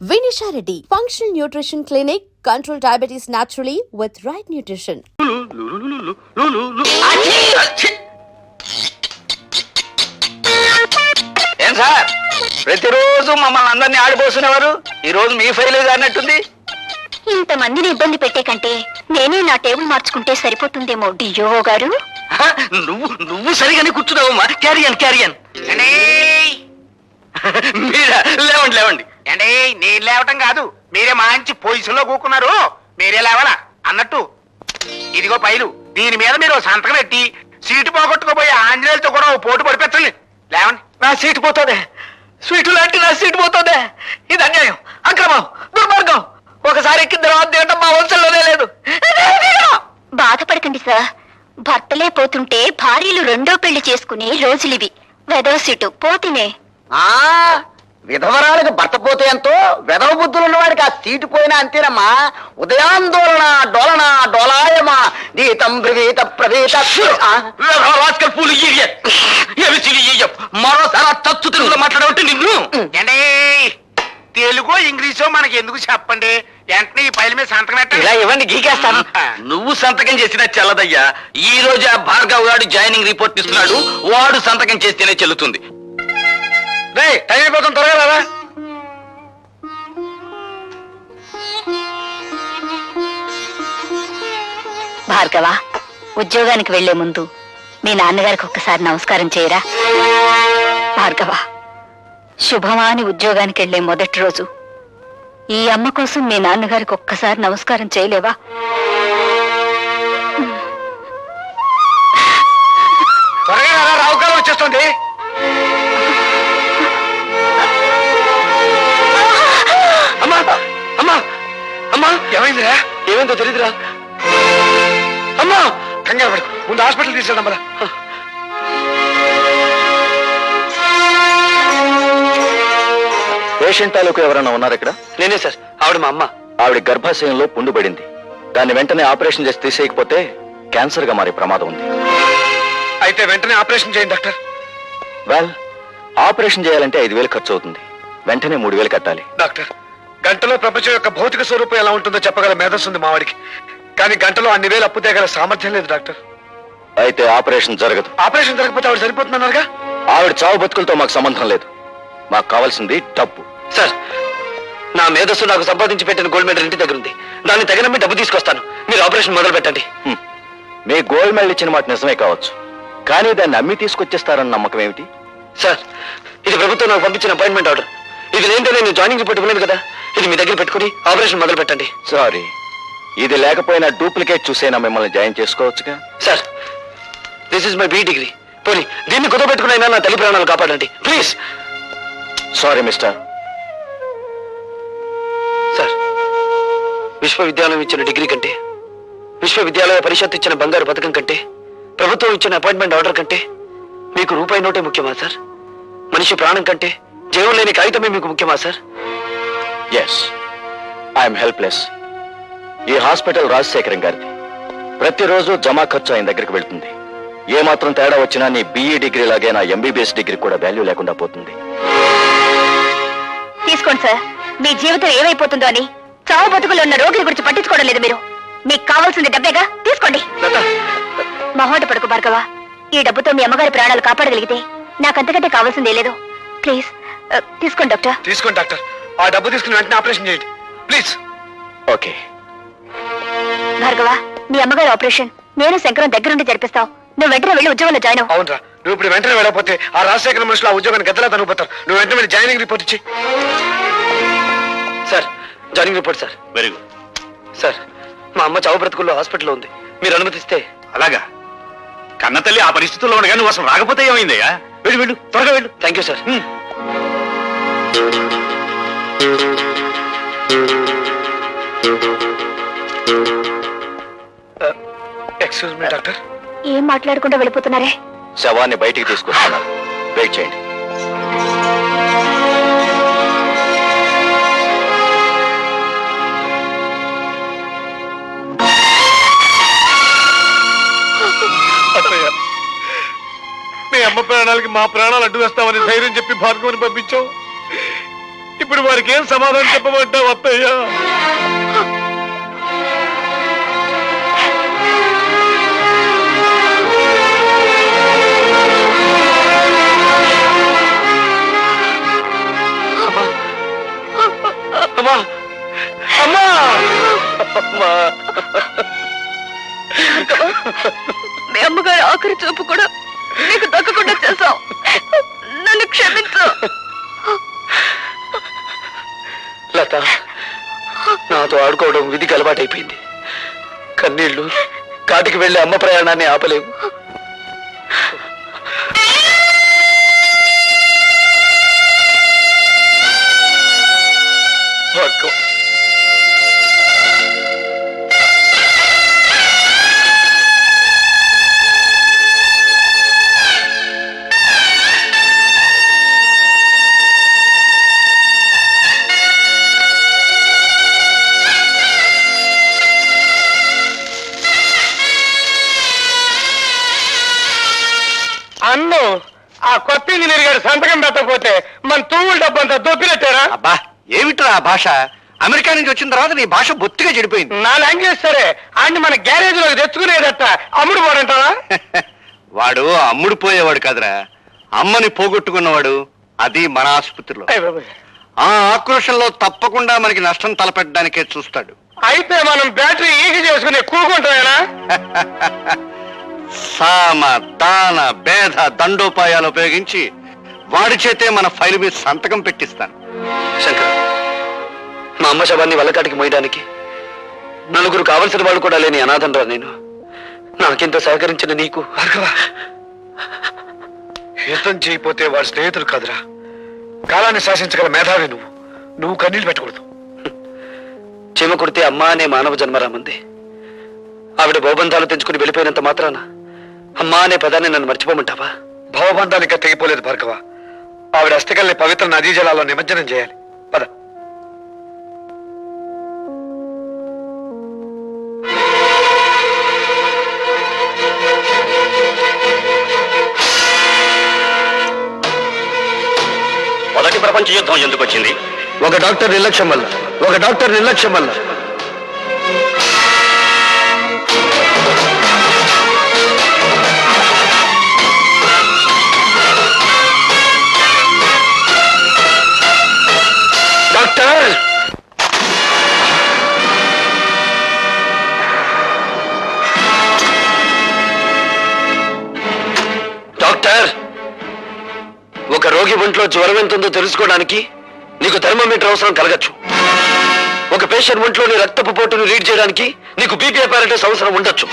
Vinisha Reddy, Functional Nutrition Clinic, control diabetes naturally with right nutrition. ఏం sir ప్రతిరోజు మమ్మల్ని అందరినీ ఆడిపోస్తున్నవారు ఈ రోజు మీ ఫైల్ అన్నట్టుంది. ఇంతమందిని ఇబ్బంది పెట్టే కంటే నేనే నా టేబుల్ మార్చుకుంటే సరిపోతుందేమో డియో గారు. నువ్వు సరిగానే కూర్చున్నావమ్మా. క్యారియన్ మీరా లేవండి. అంటే నేను లేవటం కాదు, మీరే మంచి పొజిషన్ లో కూకున్నారు, మీరే లేవాలా అన్నట్టు. ఇదిగో పైలు, దీని మీద మీరు సంతకం పెట్టి సీటు పోగొట్టుకోబోయే ఆంజనేయులతో కూడా ఓ పోటు పడిపెట్టండి. లేవండి. నా సీటు పోతుంది, స్వీటు లాంటి నా సీటు పోతుంది. ఇది అన్యాయం, అక్రమం, దుర్మార్గం. ఒకసారి ఎక్కిన తర్వాత తినటం మా వంశంలోనే లేదు. బాధపడకండి సార్, భర్తలే పోతుంటే భార్యలు రెండో పెళ్లి చేసుకునే రోజులివి. వెదవ సీటు పోతినే. విధవరాలకు భర్త పోతే ఎంతో, వెధవ బుద్ధులు ఉన్నవాడికి ఆ సీటు పోయినా అంతేనమ్మా. ఉదయాందోళన డోలన డోలాయమా గీతం బ్రవీత ప్రవీత. మరోసారి తచ్చు తెలుగులో మాట్లాడవంటే నిన్ను. అంటే తెలుగు ఇంగ్లీషో మనకి ఎందుకు చెప్పండి, వెంటనే ఈ పైల మీద సంతకం ఇలా పెట్టండి. ఇవ్వండి, గీకేస్తాను. నువ్వు సంతకం చేసినా చెల్లదయ్యా. ఈ రోజు ఆ భార్గవ్ గారు జాయినింగ్ రిపోర్ట్ ఇస్తున్నాడు, వాడు సంతకం చేస్తేనే చెల్లుతుంది. రే టైం అయిపోతుంది, త్వరగా రారా. భార్గవ, ఉద్యోగానికి వెళ్లే ముందు మీ నాన్నగారికి ఒక్కసారి నమస్కారం చేయరా. భార్గవ, శుభమా అని ఉద్యోగానికి వెళ్లే మొదటి రోజు ఈ అమ్మ కోసం మీ నాన్నగారికి ఒక్కసారి నమస్కారం చేయలేవా? త్వరగా రారా, రావుకాలం వచ్చేస్తుంది. అమ్మా అమ్మా అమ్మా, ఏమైందిరా? ఏమైందో తెలీదురా. అమ్మా కంగారు పడు, ముందు హాస్పిటల్ తీసుకెళ్దాం కదా. పేషెంట్ తాలూకు ఎవరైనా ఉన్నారు ఇక్కడ? నేనే సార్, ఆవిడ మా అమ్మ. ఆవిడ గర్భాశయంలో పుండు పడింది. దాన్ని వెంటనే ఆపరేషన్ చేసి తీసేయకపోతే క్యాన్సర్ గా మారే ప్రమాదం ఉంది. అయితే వెంటనే ఆపరేషన్ చేయండి డాక్టర్. వెల్, ఆపరేషన్ చేయాలంటే 5,000 ఖర్చు అవుతుంది. వెంటనే 3,000 కట్టాలి. డాక్టర్, గంటలో ప్రపంచం యొక్క భౌతిక స్వరూపం ఎలా ఉంటుందో చెప్పగల మేధస్సు ఉంది మావాడికి, కానీ గంటలో అన్ని వేలు అప్పు తేగల సామర్థ్యం లేదు డాక్టర్. అయితే ఆపరేషన్ జరగదు. ఆపరేషన్ జరగకపోతే ఆవిడ సరిపోతున్నారుగా. ఆవిడ చావు బతుకులతో మాకు సంబంధం లేదు. మాకు కావాల్సింది డబ్బు. సార్, నా మేధస్సు నాకు సంపాదించి పెట్టిన గోల్డ్ మెడల్ ఇంటి దగ్గర ఉంది. దాన్ని తగిన మీ డబ్బు తీసుకొస్తాను. మీరు ఆపరేషన్ మొదలు పెట్టండి. మీ గోల్డ్ మెడల్ ఇచ్చిన మాట నిజమే కావచ్చు, కానీ దాన్ని అమ్మి తీసుకొచ్చేస్తారన్న నమ్మకం ఏమిటి? సార్, ఇది ప్రభుత్వం నాకు పంపించిన అపాయింట్మెంట్ ఆర్డర్. ఇది లేదంటే నేను జాయినింగ్ రిపోర్ట్ ఇవ్వలేదు కదా. ఇది మీ దగ్గర పెట్టుకుని ఆపరేషన్ మొదలు పెట్టండి. సారీ, ఇది లేకపోయినా డూప్లికేట్ చూసైనా మిమ్మల్ని జాయిన్ చేసుకోవచ్చుగా. Sir, this is my B degree. పోనీ దీన్ని కుదపెట్టుకునైనా నా తల్లి ప్రాణాలు కాపాడండి ప్లీజ్. Sorry mister. సార్, విశ్వవిద్యాలయం ఇచ్చిన డిగ్రీ కంటే, విశ్వవిద్యాలయ పరిషత్ ఇచ్చిన బంగారు పథకం కంటే, ప్రభుత్వం ఇచ్చిన అపాయింట్మెంట్ ఆర్డర్ కంటే మీకు రూపాయి నోటే ముఖ్యమా సార్? మనిషి ప్రాణం కంటే జీవం లేని కాగితమే మీకు ముఖ్యమా సార్? Yes, I'm helpless. ఈ హాస్పిటల్ రాజశేఖరం గారిది. ప్రతిరోజు జమా ఖర్చు ఆయన దగ్గరికి వెళ్తుంది. ఏ మాత్రం తేడా వచ్చినా నీ BE డిగ్రీ లాగే నా MBBS డిగ్రీ కూడా వాల్యూ లేకుండా పోతుంది. తీసుకోండి సార్, మీ జీవితం ఏమైపోతుందో అని చావు బతుకులు ఉన్న రోగుల గురించి పట్టించుకోవడం లేదు మీరు. మీకు కావాల్సింది డబ్బేగా, తీసుకోండి. మహోట పడుకు భార్గవ, ఈ డబ్బుతో మీ అమ్మగారి ప్రాణాలు కాపాడగలిగితే నాకంతకంటే కావాల్సిందే లేదు. ప్లీజ్ తీసుకోండి డాక్టర్. తీసుకోండి డాక్టర్, ఆ డబ్బు తీసుకుని వెంటనే ఆపరేషన్ చేయండి ప్లీజ్. ఓకే భార్గవ, మీ అమ్మగారి ఆపరేషన్ నేను శంకరం దగ్గరుండి జరిపిస్తావు. నువ్వు వెంటనే వెళ్ళి ఉద్యోగంలో జాయిన్ అవ్వు. అవునరా, నువ్వు ఇప్పుడు వెంటనే వెళ్ళకపోతే ఆ రాజశేఖర మనుషులు ఆ ఉద్యోగాన్ని గద్దలా తనుకుపోతారు. నువ్వు వెంటనే వెళ్ళి జాయినింగ్ రిపోర్ట్ ఇచ్చి. Sir, joining report sir. Very good. Sir, మా అమ్మ చావు బ్రతుకుల్లో హాస్పిటల్లో ఉంది. మీరు అనుమతిస్తే. అలాగా? కన్నతల్లి ఆ పరిస్థితుల్లో ఉండగా నువ్వు అసలు రాకపోతే ఏమైందయ్యా? వెళ్ళు వెళ్ళు, త్వరగా వెళ్ళు. Thank you sir. Excuse me doctor. ఏం మాట్లాడకుండా వెళ్ళిపోతున్నారే? శవాన్ని బయటికి తీసుకొస్తున్నారు, వెయిట్ చేయండి. మీ అమ్మ ప్రాణాలకి మా ప్రాణాలు అడ్డు వేస్తామని ధైర్యం చెప్పి భార్గవుని పంపించావు. ఇప్పుడు వారికి ఏం సమాధానం చెప్పమంటావు అత్తయ్య? అమ్మా అమ్మా అమ్మా మీ అమ్మగారి ఆఖరి చూపు కూడా నీకు దక్కకుండా చేశావు. నన్ను క్షమించు. లత, నాతో ఆడుకోవడం విధికి అలవాటైపోయింది. కన్నీళ్లు కాటికి వెళ్లే అమ్మ ప్రయాణాన్ని ఆపలేవు. అన్ను ఆ కొత్త ఇంజనీర్ గారు సంతకం పెట్టకపోతే మన తూముల డబ్బంతా దొప్పినట్టారా? అబ్బా ఏమిట్రా ఆ భాష? అమెరికా నుంచి వచ్చిన తర్వాత నీ భాష బొత్తిగా చెడిపోయింది. నా లాంగ్వేజ్ సరే, ఆయన మన గ్యారేజ్ లోకి తెచ్చుకునేదట అమ్ముడు పోడంటావా? వాడు అమ్ముడు పోయేవాడు కాదురా, అమ్మని పోగొట్టుకున్నవాడు. అది మన ఆసుపత్రిలో. ఆ ఆక్రోషంలో తప్పకుండా మనకి నష్టం తలపెట్టడానికే చూస్తాడు. అయితే మనం బ్యాటరీ ఈజీ చేసుకుని కూకుంటామేనా? సామ దాన భేద దండోపాయాలు ఉపయోగించి వాడి చేతే మన ఫైల్ మీద సంతకం పెట్టిస్తాను. శంకర్, మా అమ్మ శవాన్ని వల్లకాటికి మోయడానికి నలుగురు కావలసిన వాళ్ళు కూడా లేని అనాథనరా నేను. నాకింత సహకరించిన నీకు యుద్ధం చేయకపోతే వాడు స్నేహితుడు కాదురా, కాలాన్ని శాసించగల మేధావి నువ్వు. నువ్వు కన్నీళ్ళు పెట్టకూడదు. చీమ కొడితే అమ్మా అనే మానవ జన్మరామంది. ఆవిడ భవబంధాలు తెంచుకుని వెళ్ళిపోయినంత మాత్రాన అమ్మా అనే పదాన్ని నన్ను మర్చిపోమంటావా? భవబంధాలు ఇంకా తెగిపోలేదు భార్గవ. ఆవిడ అస్థికల్ని పవిత్ర నదీ జలాల్లో నిమజ్జనం చేయాలి. పద. మొదటి ప్రపంచ యుద్ధం ఎందుకు వచ్చింది? ఒక డాక్టర్ నిర్లక్ష్యం వల్ల. డాక్టర్, డాక్టర్, ఒక రోగి ఒంట్లో జ్వరం ఎంతుందో తెలుసుకోవడానికి నీకు థర్మోమీటర్ అవసరం కలగచ్చు. ఒక పేషెంట్ ఒంట్లోని రక్తపు పోటును రీడ్ చేయడానికి నీకు బీపీ అపారటస్ అవసరం ఉండొచ్చు.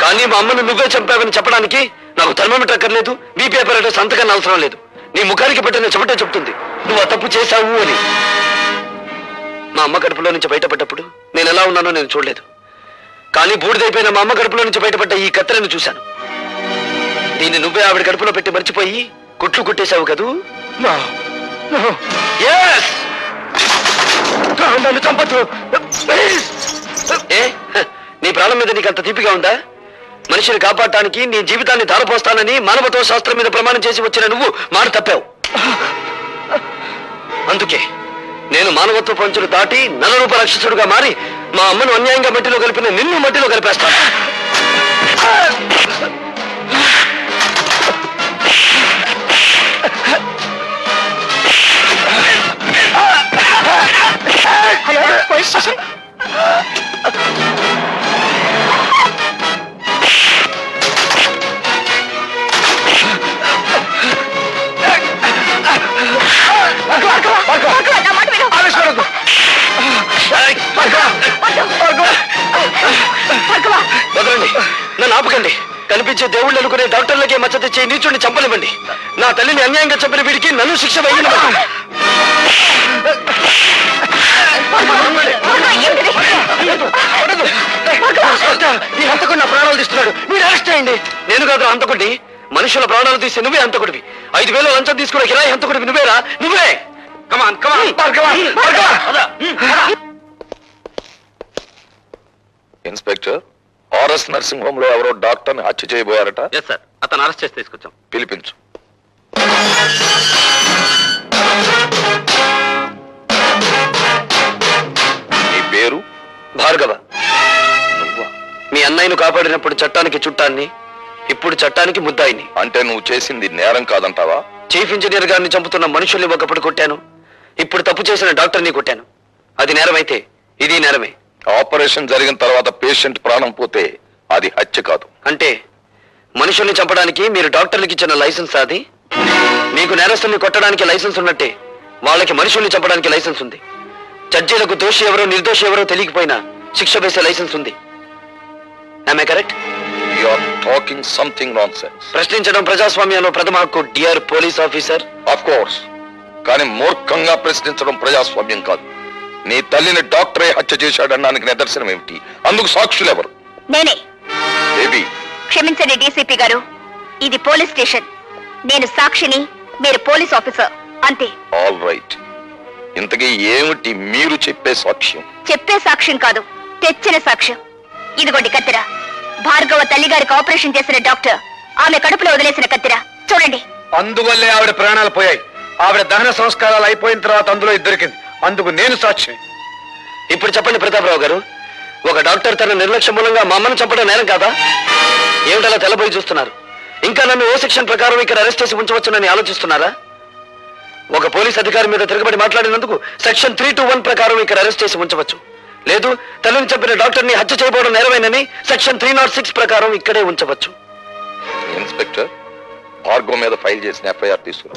కానీ మా అమ్మను నువ్వే చంపావని చెప్పడానికి నాకు థర్మోమీటర్ అక్కర్లేదు, బీపీ అపారటస్ అంతకన్నా అవసరం లేదు. నీ ముఖానికి పెట్టిన చెమటే చెప్తుంది నువ్వు ఆ తప్పు చేశావు అని. మా అమ్మ కడుపులో నుంచి బయటపడ్డప్పుడు నేను ఎలా ఉన్నానో నేను చూడలేదు. కానీ బూడిదైపోయిన మా అమ్మ కడుపులో నుంచి బయటపడ్డ ఈ కత్తెరను చూశాను. దీన్ని నువ్వే ఆవిడ కడుపులో పెట్టి మర్చిపోయి కుట్లు కుట్టేశావు కదూ? Yes! నన్ను చంపొద్దు. ఏ, నీ ప్రాణం మీద నీకు అంత తీపిగా ఉందా? మనిషిని కాపాడటానికి నీ జీవితాన్ని ధారపోస్తానని మానవత్వ శాస్త్రం మీద ప్రమాణం చేసి వచ్చిన నువ్వు మాట తప్పావు. అందుకే నేను మానవత్వ పంచులు దాటి నలరూప రాక్షసుడుగా మారి మా అమ్మను అన్యాయంగా మట్టిలో కలిపిన నిన్ను మట్టిలో కలిపేస్తాను. Police station. వదలండి, నన్ను ఆపకండి. కనిపించే దేవుళ్ళు అనుకునే డాక్టర్లకే మచ్చ తెచ్చే నీచుడిని చంపనివ్వండి. నా తల్లిని అన్యాయంగా చంపిన వీడికి నన్ను శిక్ష వేయనివ్వండి. ఈ హంతకుడు నా ప్రాణాలు తీస్తున్నాడు, మీరు అరెస్ట్ చేయండి. నేను కాదు హంతకుడిని, మనుషుల ప్రాణాలు తీసి నువ్వే హంతకుడివి. 5,000 లంచం తీసుకునే కిరాయి హంతకుడివి నువ్వేరా, నువ్వే. కమాన్ కమాన్. ఇన్స్పెక్టర్, ఆర్ఎస్ నర్సింగ్ హోమ్ లో ఎవరో డాక్టర్ ని హత్య చేయబోయారట. అతను అరెస్ట్ చేసి తీసుకొచ్చాం. పిలిపించు. భార్గవ. మీ అన్నయ్యను కాపాడినప్పుడు చట్టానికి చుట్టాన్ని, ఇప్పుడు చట్టానికి ముద్దాయిని. అంటే నువ్వు చేసింది నేరం కాదంటావా? చీఫ్ ఇంజనీర్ గారిని చంపుతున్న మనుషుల్ని ఒకప్పుడు కొట్టాను, ఇప్పుడు తప్పు చేసిన డాక్టర్ని కొట్టాను. అది నేరమైతే ఇది నేరమే. ఆపరేషన్ జరిగిన తర్వాత పేషెంట్ ప్రాణం పోతే అది హత్య కాదు. అంటే మనుషుల్ని చంపడానికి మీరు డాక్టర్లకు ఇచ్చిన లైసెన్స్ అది? మీకు నేరస్తుల్ని కొట్టడానికి లైసెన్స్ ఉన్నట్టే వాళ్ళకి మనుషుల్ని చంపడానికి లైసెన్స్ ఉంది. జడ్జీలకు దోషి ఎవరో నిర్దోషి ఎవరో తెలియకపోయినా శిక్ష వేసే లైసెన్స్ ఉంది. Am I correct? You are talking something nonsense. ప్రశ్నించడం ప్రజాస్వామ్యంలో ప్రథమ హక్కు, dear police officer. Of course, కానీ మూర్ఖంగా ప్రశ్నించడం ప్రజాస్వామ్యం కాదు. నీ తల్లిని డాక్టరే హత్య చేశాడనడానికి నిదర్శనం ఏమిటి? అందుకు సాక్షులు ఎవరు? నేనే. బేబీ, క్షమించండి డీసీపీ గారు, ఇది పోలీస్ స్టేషన్. నేను సాక్షిని, మీరు పోలీస్ ఆఫీసర్, అంతే. All right. ఇంతకీ ఏమిటి మీరు చెప్పే సాక్ష్యం? చెప్పే సాక్ష్యం కాదు, తెచ్చిన సాక్ష్యం. ఇదిగోండి కత్తిర. భార్గవ తల్లిగారికి ఆపరేషన్ చేసిన డాక్టర్ ఆమె కడుపులో వదిలేసిన కత్తిర చూడండి. అందువల్లే ఆవిడ ప్రాణాలు పోయాయి. ఆవిడ దహన సంస్కారాలు అయిపోయిన తర్వాత అందులో ఇది దొరికింది. అందుకు నేను సాక్షి. ఇప్పుడు చెప్పండి ప్రతాపరావు గారు, ఒక డాక్టర్ తన నిర్లక్ష్యం మూలంగా మా అమ్మను చంపడం నేరం కాదా? ఏమిటలా తెల్లబోయి చూస్తున్నారు? ఇంకా నన్ను ఓ సెక్షన్ ప్రకారం ఇక్కడ అరెస్ట్ చేసి ఉంచవచ్చునని ఆలోచిస్తున్నారా? ఒక పోలీస్ అధికారి మీద తిరగబడి మాట్లాడినందుకు సెక్షన్ 321 ప్రకారం ఇక్కడ అరెస్ట్ చేసి ఉంచవచ్చు. లేదు, తల్లిని చంపిన డాక్టర్ని హత్య చేయబోవడం నేరమేనని సెక్షన్ 306 ప్రకారం ఇక్కడే ఉంచవచ్చు. ఇన్స్పెక్టర్, భార్గవ్ మీద ఫైల్ చేసిన ఎఫ్ఐఆర్ తీసుకురా.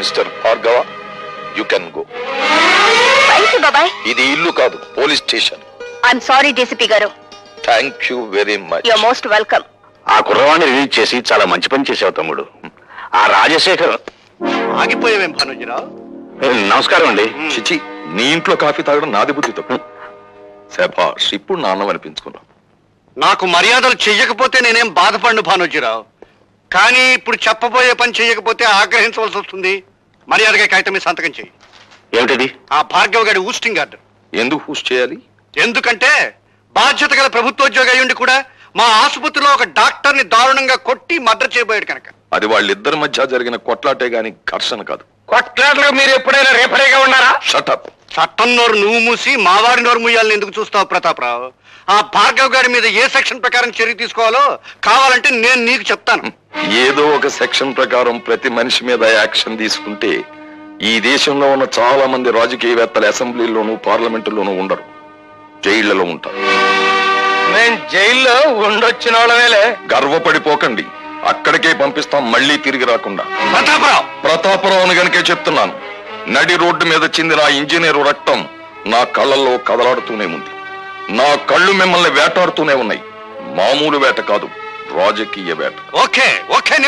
Mister Bhargava, you can go. బాబాయ్, ఇది ఇల్లు కాదు, police station. I'm sorry DCP garu. Thank you very much. You're most welcome. ఆ కుర్రవాణ్ణి రిలీజ్ చేసి చాలా మంచి పని చేసావు తమ్ముడు. ఆ రాజశేఖర్. ఆగిపోయావేం భానుజీరావు? నమస్కారం అండి. చిచి, నీ ఇంట్లో కాఫీ తాగడం నాది బుద్ధి తప్పు. శభాష్, ఇప్పుడు నాన్న అనిపించుకున్నావు. నాకు మర్యాదలు చెయ్యకపోతే నేనేం బాధపడను భానుజీరావు, కానీ ఇప్పుడు చెప్పబోయే పని చెయ్యకపోతే ఆగ్రహించవలసి వస్తుంది. మర్యాదగా కాగితం మీద సంతకం చెయ్యి. ఏమిటది? ఆ భార్గవ్ గారి ఊస్టింగ్ ఆర్డర్. ఎందుకు హూస్ చేయాలి? ఎందుకంటే బాధ్యత గల ప్రభుత్వోద్యోగి అయ్యుండి కూడా మా ఆసుపత్రిలో ఒక డాక్టర్ ని దారుణంగా కొట్టి మర్డర్ చేయబోయాడు కనుక. అది వాళ్ళిద్దరి మధ్య జరిగిన కొట్లాటే గాని ఘర్షణ కాదు. కొట్లాటలకు మీరు ఎప్పుడైనా రేపరేగా ఉన్నారా? షటప్. చట్టం నోరు నువ్వు మూసి మా వారి నోరు మూయాలని ఎందుకు చూస్తావు ప్రతాపరావు? ఆ భార్గవ్ గారి మీద ఏ సెక్షన్ ప్రకారం చర్య తీసుకోవాలో కావాలంటే నేను నీకు చెప్తాను. ఏదో ఒక సెక్షన్ ప్రకారం ప్రతి మనిషి మీద యాక్షన్ తీసుకుంటే ఈ దేశంలో ఉన్న చాలా మంది రాజకీయవేత్తలు అసెంబ్లీలోనూ పార్లమెంటులోనూ ఉండరు, జైళ్లలో ఉంటారు. మేము జైల్లో ఉండొచ్చిన వాళ్ళమేలే. గర్వపడిపోకండి, అక్కడికే పంపిస్తాం, మళ్ళీ తిరిగి రాకుండా. ప్రతాపరావు, ప్రతాపరావుని గనుకే చెప్తున్నాను. నడి రోడ్డు మీద చిందిన ఆ ఇంజనీరు రక్తం నా కళ్ళల్లో కదలాడుతూనే ఉంది. నా కళ్ళు మిమ్మల్ని వేటాడుతూనే ఉన్నాయి. మామూలు వేట కాదు, రాజకీయ వేట. Okay okay